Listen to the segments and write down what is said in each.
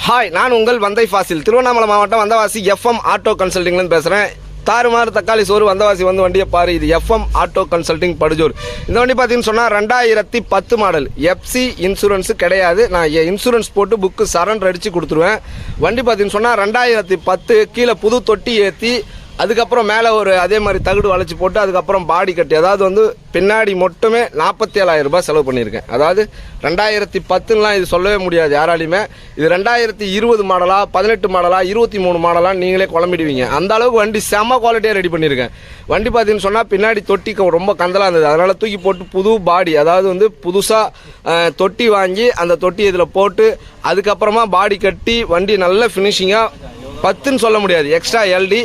Hi, நான் உங்கள் வந்தை ஃபாசில். திருவண்ணாமலை மாவட்டம் வந்தவாசி எஃப்எம் ஆட்டோ கன்சல்டிங்லேருந்து பேசுகிறேன். தாறுமாறு தக்காளி சோறு வந்தவாசி வந்து வண்டியை பாரு. இது எஃப்எம் ஆட்டோ கன்சல்டிங் படுஜோர். இந்த வண்டி பார்த்தீங்கன்னு சொன்னால் 2010 மாடல். எஃப்சி இன்சூரன்ஸு கிடையாது. நான் இன்சூரன்ஸ் போட்டு புக்கு சரண்டர் அடித்து கொடுத்துருவேன். வண்டி பார்த்தீங்கன்னு சொன்னால் 2010 கீழே புது தொட்டி ஏற்றி அதுக்கப்புறம் மேலே ஒரு அதே மாதிரி தகுடு வளைச்சி போட்டு அதுக்கப்புறம் பாடி கட்டி, அதாவது வந்து பின்னாடி மட்டுமே 47,000 ரூபாய் செலவு பண்ணியிருக்கேன். அதாவது 2010லாம் இது சொல்லவே முடியாது யாராலையுமே. இது 2020 மாடலா, 18 மாடலா, 23 மாடலா நீங்களே குழம்பிடுவீங்க. அந்த அளவுக்கு வண்டி செம்ம குவாலிட்டியாக ரெடி பண்ணியிருக்கேன். வண்டி பார்த்தீங்கன்னு சொன்னால் பின்னாடி தொட்டி ரொம்ப கந்தலாக இருந்தது. அதனால் தூக்கி போட்டு புது பாடி, அதாவது வந்து புதுசாக தொட்டி வாங்கி அந்த தொட்டி இதில் போட்டு அதுக்கப்புறமா பாடி கட்டி வண்டி நல்ல ஃபினிஷிங்காக 10ன்னு சொல்ல முடியாது. எக்ஸ்ட்ரா எல்டி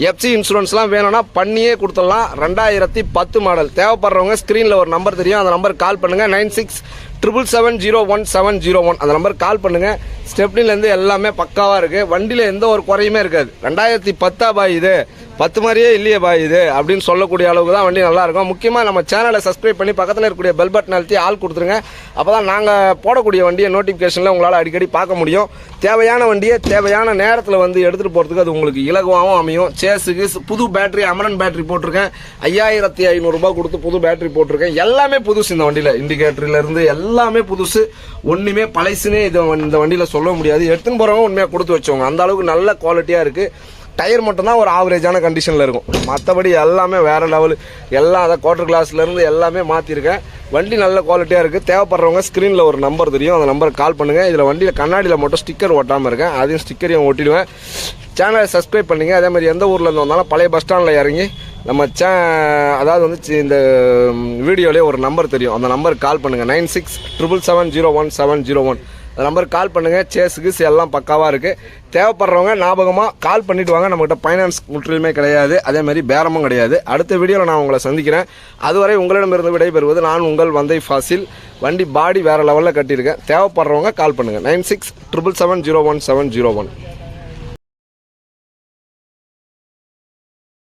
எஃப்சி இன்சூரன்ஸ்லாம் வேணும்னா பண்ணியே கொடுத்துடலாம். 2010 மாடல். தேவைப்படுறவங்க ஸ்க்ரீனில் ஒரு நம்பர் தெரியும், அந்த நம்பருக்கு கால் பண்ணுங்கள். 9677701701 அந்த நம்பருக்கு கால் பண்ணுங்கள். ஸ்டெப்னிலேருந்து எல்லாமே பக்காவாக இருக்குது. வண்டியில் எந்த ஒரு குறையுமே இருக்காது. 2010 பாய் இது 10 மாதிரியே இல்லையே பாய் இது அப்படின்னு சொல்லக்கூடிய அளவுக்கு தான் வண்டி நல்லாயிருக்கும். முக்கியமாக நம்ம சேனலை சப்ஸ்கிரைப் பண்ணி பக்கத்தில் இருக்கக்கூடிய பெல் பட்டன் அழுத்தி ஆள் கொடுத்துருங்க. அப்போ தான் நாங்கள் போடக்கூடிய வண்டியை நோட்டிஃபிகேஷனில் உங்களால் அடிக்கடி பார்க்க முடியும். தேவையான வண்டியை தேவையான நேரத்தில் வந்து எடுத்துகிட்டு போகிறதுக்கு அது உங்களுக்கு இலகுவாகவும் அமையும். சேஸுக்கு புது பேட்டரி, அமரன் பேட்டரி போட்டிருக்கேன். 5500 ரூபாய் கொடுத்து புது பேட்டரி போட்டிருக்கேன். எல்லாமே புதுசு இந்த வண்டியில். இண்டிகேட்டர்லேருந்து எல்லாமே புதுசு. ஒன்றுமே பழைசுன்னே இந்த வண்டியில் சொல்ல முடியாது. எடுத்துன்னு போகிறவங்க உண்மையாக கொடுத்து வச்சவங்க. அந்த அளவுக்கு நல்ல குவாலிட்டியாக இருக்குது. டயர் மட்டும்தான் ஒரு ஆவரேஜான கண்டிஷனில் இருக்கும். மற்றபடி எல்லாமே வேறு லெவலு. எல்லாம் அதை குவார்டர் கிளாஸ்லேருந்து எல்லாமே மாற்றிருக்கேன். வண்டி நல்ல குவாலிட்டியாக இருக்குது. தேவைப்படுறவங்க ஸ்க்ரீனில் ஒரு நம்பர் தெரியும், அந்த நம்பருக்கு கால் பண்ணுங்கள். இதில் வண்டியில் கண்ணாடியில் மட்டும் ஸ்டிக்கர் ஒட்டாமல் இருக்கேன். அதையும் ஸ்டிக்கரையும் ஒட்டிடுவேன். சேனலை சப்ஸ்கிரைப் பண்ணிங்க. அதே மாதிரி எந்த ஊரில் வந்தாலும் பழைய பஸ் ஸ்டாண்டில் இறங்கி நம்ம அதாவது வந்து இந்த வீடியோலேயே ஒரு நம்பர் தெரியும், அந்த நம்பருக்கு கால் பண்ணுங்கள். 9677701701 அந்த நம்பருக்கு கால் பண்ணுங்கள். சேஸுக்கு எல்லாம் பக்காவாக இருக்குது. தேவைப்படுறவங்க ஞாபகமாக கால் பண்ணிவிட்டு வாங்க. நம்மகிட்ட ஃபைனான்ஸ் முற்றிலுமே கிடையாது, அதேமாதிரி பேரமும் கிடையாது. அடுத்த வீடியோவில் நான் உங்களை சந்திக்கிறேன். அதுவரை உங்களிடமிருந்து விடைபெறுவது நான் உங்கள் வந்தை ஃபாசில். வண்டி பாடி வேறு லெவலில் கட்டியிருக்கேன். தேவைப்படுறவங்க கால் பண்ணுங்கள். 9677701701